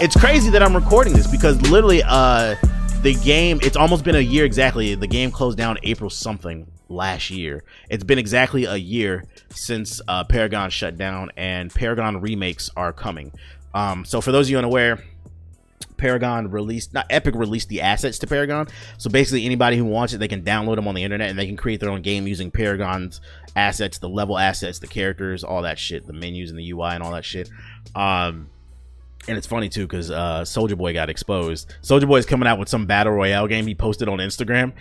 It's crazy that I'm recording this because literally the game, it's almost been a year exactly. The game closed down April something last year. It's been exactly a year since Paragon shut down, and Paragon remakes are coming. So for those of you unaware, Epic released the assets to Paragon. So basically anybody who wants it, they can download them on the internet and they can create their own game using Paragon's assets, the level assets, the characters, all that shit, the menus and the UI and all that shit. And it's funny too because Soulja Boy got exposed. Soulja Boy is coming out with some battle royale game he posted on Instagram,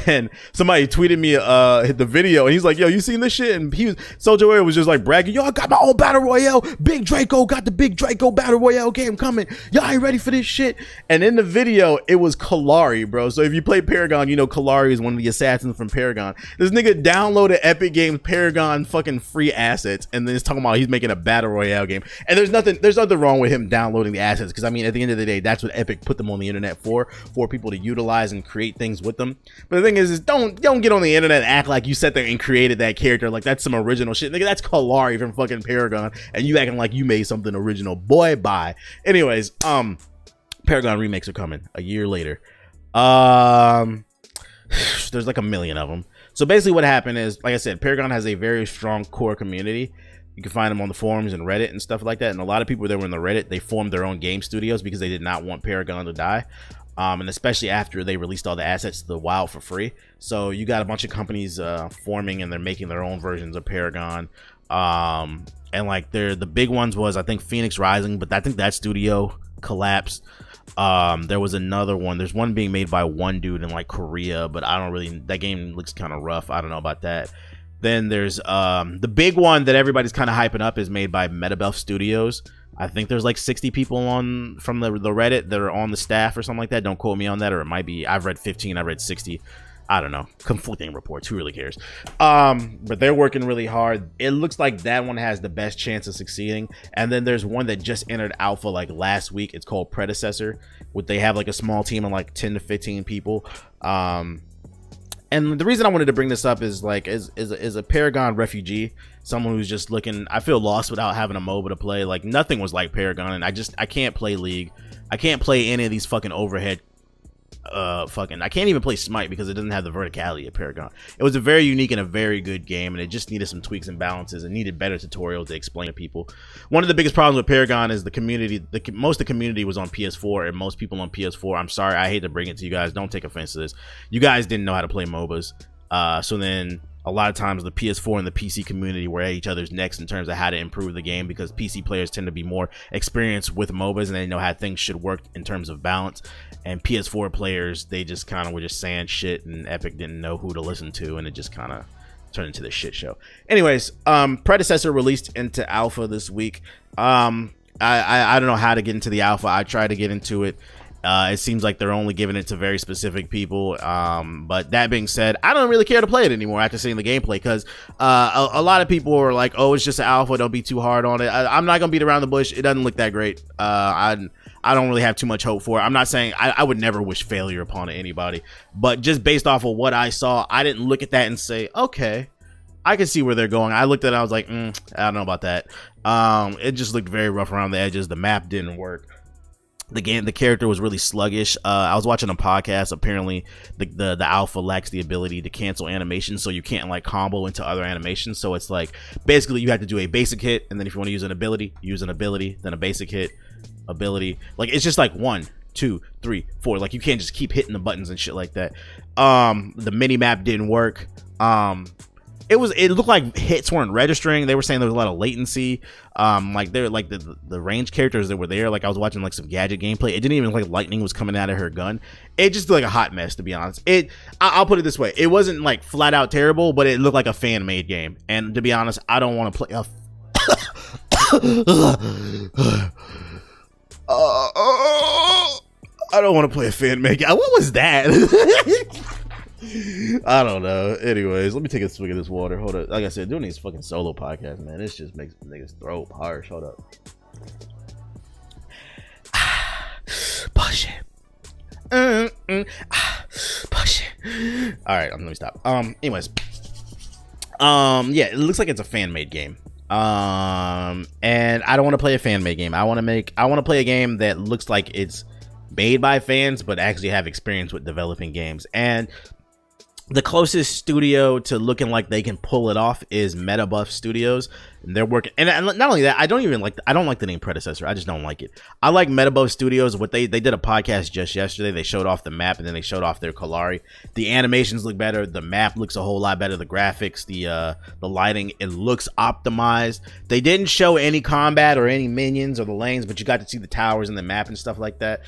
and somebody tweeted me the video, and he's like, "Yo, you seen this shit?" And Soulja Boy was just like bragging, "Yo, I got my own battle royale. Big Draco got the Big Draco battle royale game coming. Y'all ain't ready for this shit." And in the video, it was Kalari, bro. So if you play Paragon, you know Kalari is one of the assassins from Paragon. This nigga downloaded Epic Games Paragon fucking free assets, and then he's talking about he's making a battle royale game. And there's nothing wrong with him downloading the assets, because I mean at the end of the day that's what Epic put them on the internet for people to utilize and create things with them. But the thing is don't get on the internet and act like you sat there and created that character like that's some original shit. Nigga, that's Kalari from fucking Paragon, and you acting like you made something original. Boy, bye. Anyways, Paragon remakes are coming a year later. There's like a million of them. So basically what happened is, like I said, Paragon has a very strong core community. You can find them on the forums and Reddit and stuff like that. And a lot of people that were in the Reddit, they formed their own game studios because they did not want Paragon to die. And especially after they released all the assets to the wild for free. So you got a bunch of companies forming, and they're making their own versions of Paragon. And like the big ones was, I think, Phoenix Rising, but I think that studio collapsed. There was another one. There's one being made by one dude in like Korea, but that game looks kind of rough. I don't know about that. Then there's the big one that everybody's kind of hyping up is made by Metabuff Studios. I think there's like 60 people from the Reddit that are on the staff or something like that. Don't quote me on that, or it might be, I've read 15, I've read 60. I don't know, conflicting reports, who really cares? But they're working really hard. It looks like that one has the best chance of succeeding. And then there's one that just entered alpha like last week. It's called Predecessor. They have like a small team of like 10 to 15 people. And the reason I wanted to bring this up is like is a Paragon refugee, someone who's just looking, I feel lost without having a MOBA to play. Like nothing was like Paragon, and I can't play League. I can't play any of these fucking overhead I can't even play Smite because it doesn't have the verticality of Paragon. It was a very unique and a very good game, and it just needed some tweaks and balances and needed better tutorials to explain to people. One of the biggest problems with Paragon is the community. Most of the community was on PS4, and most people on PS4, I'm sorry, I hate to bring it to you guys, don't take offense to this, you guys didn't know how to play MOBAs. So then a lot of times the PS4 and the PC community were at each other's necks in terms of how to improve the game, because PC players tend to be more experienced with MOBAs and they know how things should work in terms of balance. And PS4 players, they just kind of were just saying shit, and Epic didn't know who to listen to, and it just kind of turned into this shit show. Anyways, Predecessor released into alpha this week. I don't know how to get into the alpha. I tried to get into it. It seems like they're only giving it to very specific people. But that being said, I don't really care to play it anymore after seeing the gameplay, because a lot of people are like, oh, it's just an alpha, don't be too hard on it. I'm not gonna beat around the bush. It doesn't look that great. I don't really have too much hope for it. I'm not saying I would never wish failure upon anybody, but just based off of what I saw, I didn't look at that and say, okay, I can see where they're going. I looked at it, I was like, I don't know about that. It just looked very rough around the edges. The map didn't work. The character was really sluggish. I was watching a podcast. Apparently the alpha lacks the ability to cancel animations, so you can't like combo into other animations. So it's like basically you have to do a basic hit, and then if you want to use an ability, then a basic hit, ability. Like it's just like 1, 2, 3, 4. Like you can't just keep hitting the buttons and shit like that. The mini map didn't work. It looked like hits weren't registering. They were saying there was a lot of latency. Like they're like the range characters that were there. Like I was watching like some gadget gameplay. It didn't even look like lightning was coming out of her gun. It just looked like a hot mess, to be honest. I'll put it this way. It wasn't like flat out terrible, but it looked like a fan made game. And to be honest, I don't want to play a I don't want to play a fan made game. What was that? I don't know. Anyways, let me take a swig of this water. Hold up. Like I said, doing these fucking solo podcasts, man, this just makes niggas throat harsh. Hold up. Push it. Push it. All right, let me stop. Anyways, yeah, it looks like it's a fan made game. And I don't want to play a fan made game. I want to play a game that looks like it's made by fans but actually have experience with developing games. And the closest studio to looking like they can pull it off is Metabuff Studios, and they're working. And not only that, I don't like the name Predecessor. I just don't like it. I like Metabuff Studios. What they did a podcast just yesterday. They showed off the map, and then they showed off their Kalari. The animations look better. The map looks a whole lot better. The graphics, the lighting, it looks optimized. They didn't show any combat or any minions or the lanes, but you got to see the towers and the map and stuff like that.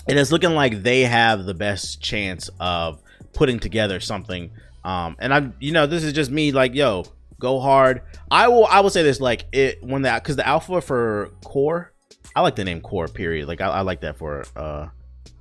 And it's looking like they have the best chance of putting together something. And I'm, this is just me, like, yo, go hard. I will say this, like, because the alpha for core, I like the name core, period. Like, I like that for a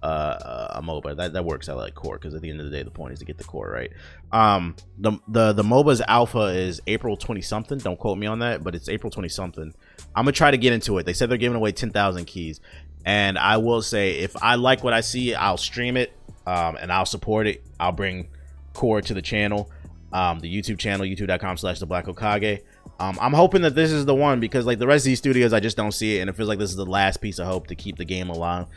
MOBA. That works. I like core because at the end of the day, the point is to get the core right. The MOBA's alpha is April 20 something. Don't quote me on that, but it's April 20 something. I'm gonna try to get into it. They said they're giving away 10,000 keys, and I will say, if I like what I see, I'll stream it. And I'll support it. I'll bring core to the channel, the YouTube channel, youtube.com/theblack-Hokage. I'm hoping that this is the one, because like the rest of these studios, I just don't see it, and it feels like this is the last piece of hope to keep the game alive.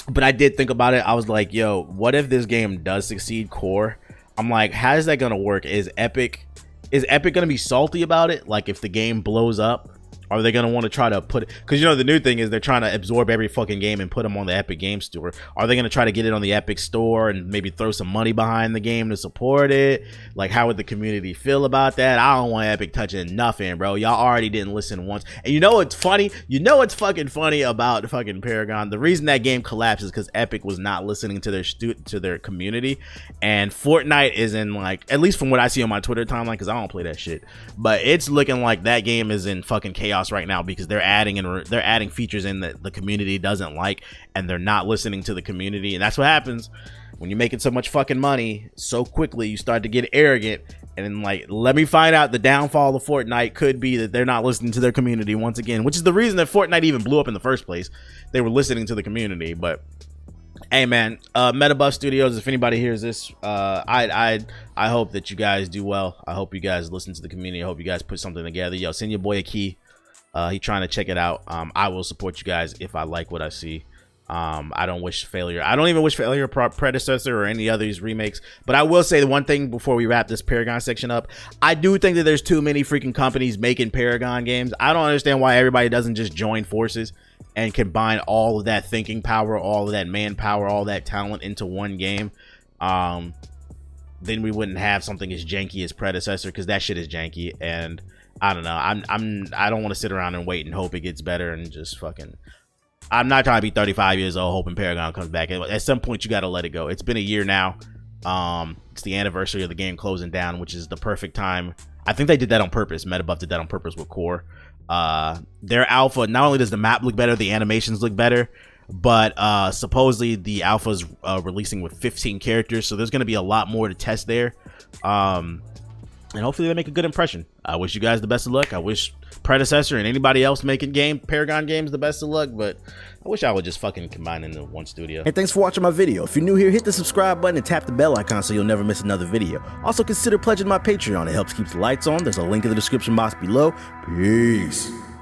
But I did think about it. I was like, yo, what if this game does succeed core? I'm like, how is that gonna work? Is Epic gonna be salty about it? Like, if the game blows up, are they going to want to try to put it, because the new thing is they're trying to absorb every fucking game and put them on the Epic Game Store. Are they going to try to get it on the Epic Store and maybe throw some money behind the game to support it? Like, how would the community feel about that? I don't want Epic touching nothing, bro. Y'all already didn't listen once. And you know what's funny? What's fucking funny about fucking Paragon? The reason that game collapsed is because Epic was not listening to their community. And Fortnite is in, like, at least from what I see on my Twitter timeline, because I don't play that shit, but it's looking like that game is in fucking chaos right now, because they're adding features in that the community doesn't like, and they're not listening to the community. And that's what happens when you're making so much fucking money so quickly. You start to get arrogant, and then, like, let me find out the downfall of Fortnite could be that they're not listening to their community once again, which is the reason that Fortnite even blew up in the first place. They were listening to the community. But hey, man, Metabuff Studios, if anybody hears this, I hope that you guys do well. I hope you guys listen to the community. I hope you guys put something together. Yo, send your boy a key. He's trying to check it out. I will support you guys if I like what I see. I don't wish failure. I don't even wish failure Predecessor or any others remakes. But I will say the one thing before we wrap this Paragon section up. I do think that there's too many freaking companies making Paragon games. I don't understand why everybody doesn't just join forces and combine all of that thinking power, all of that manpower, all that talent into one game. Then we wouldn't have something as janky as Predecessor, because that shit is janky. And I don't know. I don't want to sit around and wait and hope it gets better and just fucking. I'm not trying to be 35 years old hoping Paragon comes back. At some point, you got to let it go. It's been a year now. It's the anniversary of the game closing down, which is the perfect time. I think they did that on purpose. Metabuff did that on purpose with core. Their alpha, not only does the map look better, the animations look better, but supposedly the alpha's releasing with 15 characters, so there's going to be a lot more to test there. And hopefully they make a good impression. I wish you guys the best of luck. I wish Predecessor and anybody else making Paragon games the best of luck, but I wish I would just fucking combine into one studio. And thanks for watching my video. If you're new here, hit the subscribe button and tap the bell icon so you'll never miss another video. Also consider pledging my Patreon. It helps keep the lights on. There's a link in the description box below. Peace.